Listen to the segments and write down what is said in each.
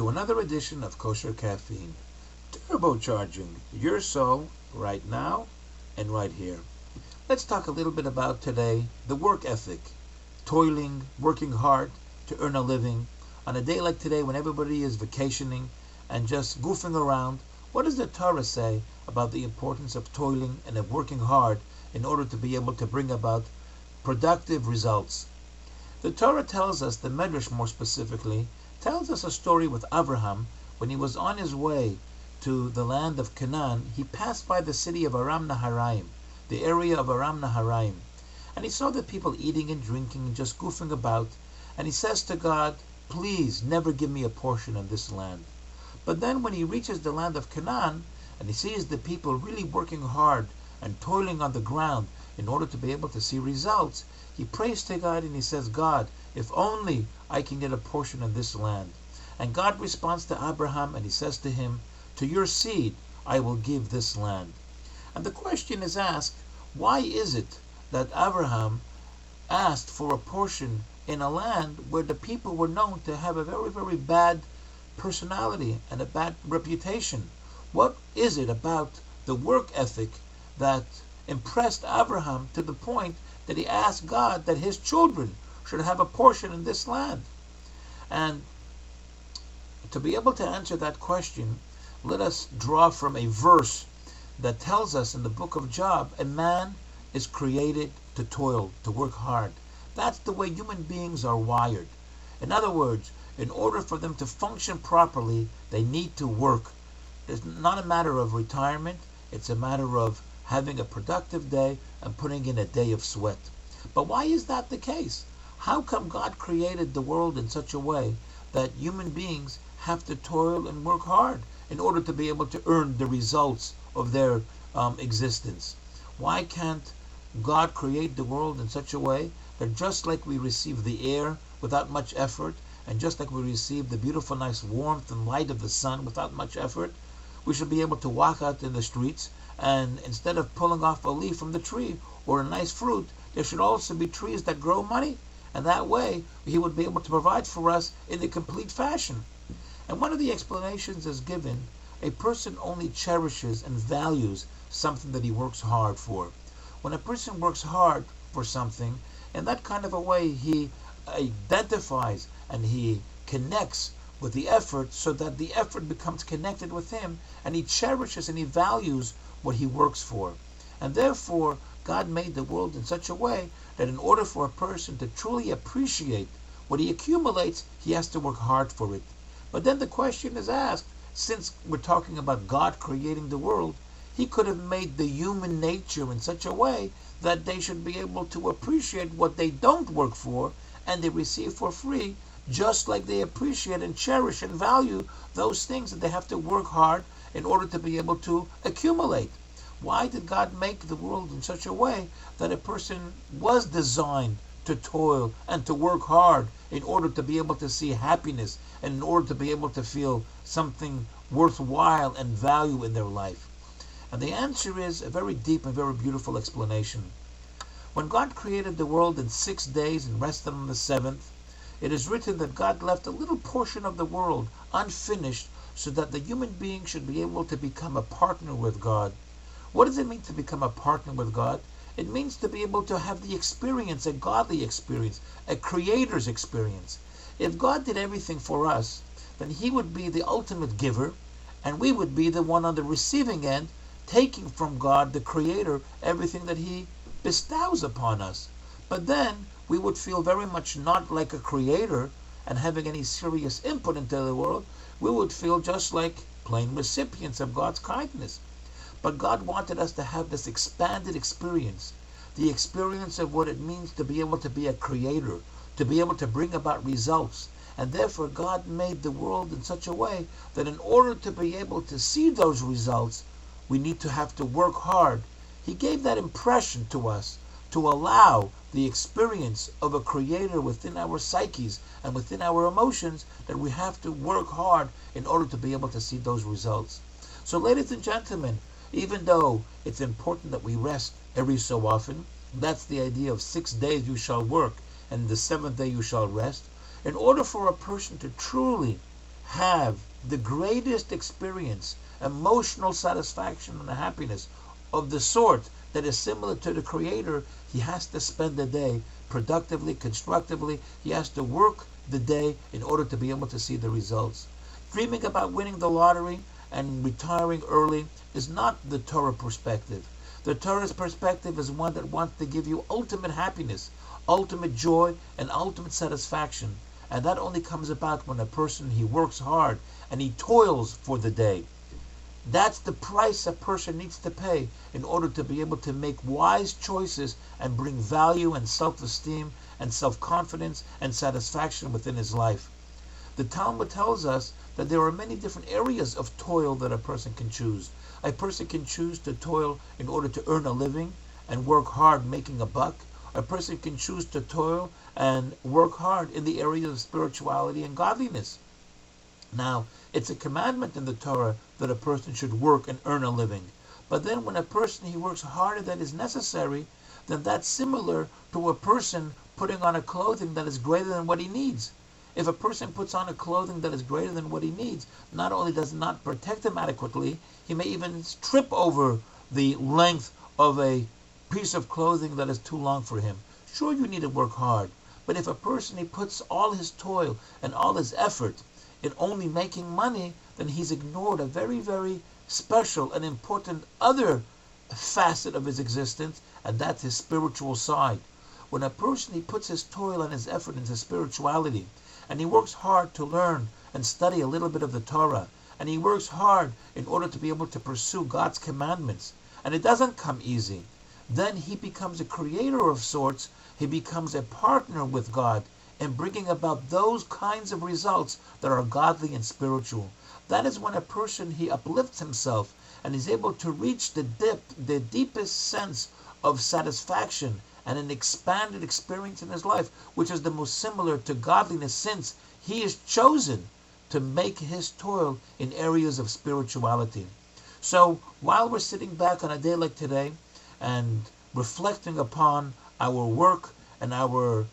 to another edition of Kosher Caffeine, turbocharging your soul right now and right here. Let's talk a little bit about today the work ethic, toiling, working hard to earn a living. On a day like today when everybody is vacationing and just goofing around, what does the Torah say about the importance of toiling and of working hard in order to be able to bring about productive results? The Torah tells us, the Medrash more specifically, tells us a story with Abraham. When he was on his way to the land of Canaan, he passed by the city of Aram Naharaim, the area of Aram Naharaim, and he saw the people eating and drinking and just goofing about, and he says to God, please never give me a portion of this land. But then when he reaches the land of Canaan, and he sees the people really working hard and toiling on the ground in order to be able to see results, he prays to God and he says, God, if only I can get a portion of this land. And God responds to Abraham and he says to him, to your seed I will give this land. And the question is asked, why is it that Abraham asked for a portion in a land where the people were known to have a very, very bad personality and a bad reputation? What is it about the work ethic that impressed Abraham to the point that he asked God that his children should have a portion in this land? And to be able to answer that question, let us draw from a verse that tells us in the book of Job, a man is created to toil, to work hard. That's the way human beings are wired. In other words, in order for them to function properly, they need to work. It's not a matter of retirement, it's a matter of having a productive day and putting in a day of sweat. But why is that the case? How come God created the world in such a way that human beings have to toil and work hard in order to be able to earn the results of their existence? Why can't God create the world in such a way that just like we receive the air without much effort, and just like we receive the beautiful nice warmth and light of the sun without much effort, we should be able to walk out in the streets, and instead of pulling off a leaf from the tree or a nice fruit, there should also be trees that grow money, and that way he would be able to provide for us in a complete fashion. And one of the explanations is given, a person only cherishes and values something that he works hard for. When a person works hard for something, in that kind of a way he identifies and he connects with the effort so that the effort becomes connected with him, and he cherishes and he values what he works for. And therefore God made the world in such a way that in order for a person to truly appreciate what he accumulates, he has to work hard for it. But then the question is asked, since we're talking about God creating the world, he could have made the human nature in such a way that they should be able to appreciate what they don't work for and they receive for free, just like they appreciate and cherish and value those things that they have to work hard in order to be able to accumulate. Why did God make the world in such a way that a person was designed to toil and to work hard in order to be able to see happiness and in order to be able to feel something worthwhile and value in their life? And the answer is a very deep and very beautiful explanation. When God created the world in 6 days and rested on the seventh, it is written that God left a little portion of the world unfinished so that the human being should be able to become a partner with God. What does it mean to become a partner with God? It means to be able to have the experience, a godly experience, a creator's experience. If God did everything for us, then he would be the ultimate giver, and we would be the one on the receiving end, taking from God, the creator, everything that he bestows upon us. But then we would feel very much not like a creator and having any serious input into the world. We would feel just like plain recipients of God's kindness. But God wanted us to have this expanded experience, the experience of what it means to be able to be a creator, to be able to bring about results. And therefore God made the world in such a way that in order to be able to see those results, we need to have to work hard. He gave that impression to us to allow the experience of a creator within our psyches and within our emotions, that we have to work hard in order to be able to see those results. So ladies and gentlemen, even though it's important that we rest every so often, that's the idea of 6 days you shall work and the 7th day you shall rest. In order for a person to truly have the greatest experience, emotional satisfaction and happiness of the sort that is similar to the Creator, he has to spend the day productively, constructively. He has to work the day in order to be able to see the results. Dreaming about winning the lottery and retiring early is not the Torah perspective. The Torah's perspective is one that wants to give you ultimate happiness, ultimate joy, and ultimate satisfaction. And that only comes about when a person, he works hard and he toils for the day. That's the price a person needs to pay in order to be able to make wise choices and bring value and self-esteem and self-confidence and satisfaction within his life. The Talmud tells us that there are many different areas of toil that a person can choose. A person can choose to toil in order to earn a living and work hard making a buck. A person can choose to toil and work hard in the area of spirituality and godliness. Now, it's a commandment in the Torah that a person should work and earn a living. But then when a person, he works harder than is necessary, then that's similar to a person putting on a clothing that is greater than what he needs. If a person puts on a clothing that is greater than what he needs, not only does it not protect him adequately, he may even trip over the length of a piece of clothing that is too long for him. Sure, you need to work hard, but if a person, he puts all his toil and all his effort in only making money, then he's ignored a very, very special and important other facet of his existence, and that's his spiritual side. When a person, he puts his toil and his effort into spirituality, and he works hard to learn and study a little bit of the Torah, and he works hard in order to be able to pursue God's commandments, and it doesn't come easy, then he becomes a creator of sorts. He becomes a partner with God in bringing about those kinds of results that are godly and spiritual. That is when a person, he uplifts himself and is able to reach the deepest sense of satisfaction and an expanded experience in his life, which is the most similar to godliness, since he is chosen to make his toil in areas of spirituality. So while we're sitting back on a day like today and reflecting upon our work and our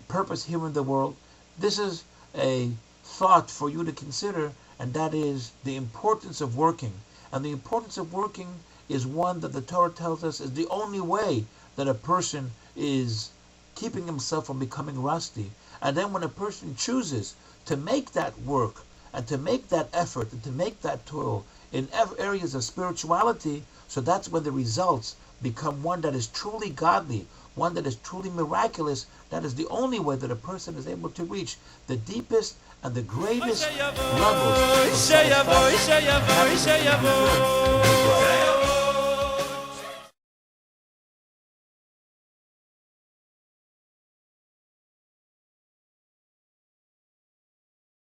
purpose here in the world, this is a thought for you to consider, and that is the importance of working. And the importance of working is one that the Torah tells us is the only way that a person is keeping himself from becoming rusty. And then when a person chooses to make that work and to make that effort and to make that toil in areas of spirituality, so that's when the results become one that is truly godly, one that is truly miraculous. That is the only way that a person is able to reach the deepest and the greatest levels of satisfaction and happiness in his life.